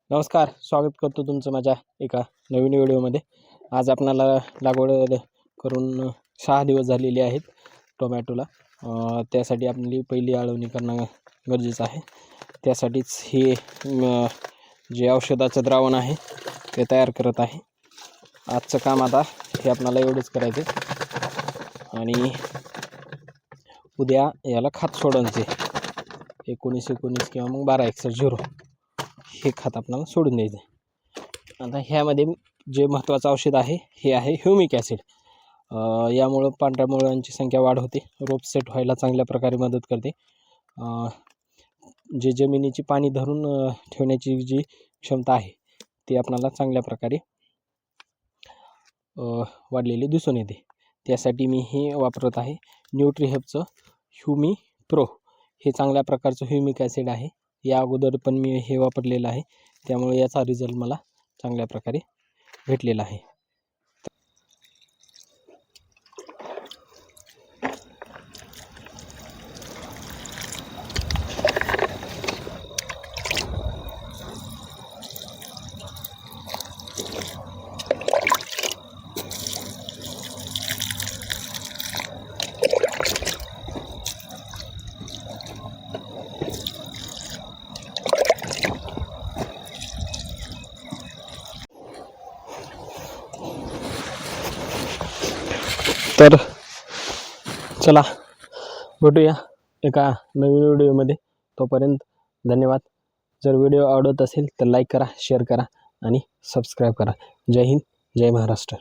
नमस्कार, स्वागत करतो तुमचं माझ्या एका नवीन व्हिडिओमध्ये। आज आपणाला लागवड करून 6 दिवस झालेले आहेत टोमॅटोला। त्यासाठी आपली पहिली आळवणी करणं गरजेचं आहे। त्यासाठीच हे जे औषधाचं द्रावण आहे ते तयार करत आहे। आजचं काम आता हे आपणाला एवढंच करायचं आणि उद्या याला खत सोडायचे 19-19 किंवा मग 12-61-0 हे खत आपल्याला सोडून द्यायचं। आता ह्यामध्ये जे महत्त्वाचं औषध आहे हे आहे ह्युमिक ॲसिड। यामुळं पांढऱ्या मुळ्यांची संख्या वाढ होते, रोप सेट व्हायला चांगल्या प्रकारे मदत करते। जे जमिनीची पाणी धरून ठेवण्याची जी क्षमता आहे ती आपल्याला चांगल्या प्रकारे वाढलेली दिसून येते। त्यासाठी मी हे वापरत आहे न्यूट्रीहेल्पचं ह्युमी प्रो। हे चांगल्या प्रकारचं ह्युमिक ॲसिड आहे। या अगोदर पण मी हे वापरलेलं आहे, त्यामुळे याचा रिझल्ट मला चांगल्या प्रकारे भेटलेला आहे। तर चला भेटूया एका नवीन व्हिडिओमध्ये। तोपर्यंत धन्यवाद। जर व्हिडिओ आवडत असेल तर लाईक करा, शेअर करा आणि सबस्क्राईब करा। जय हिंद, जय महाराष्ट्र।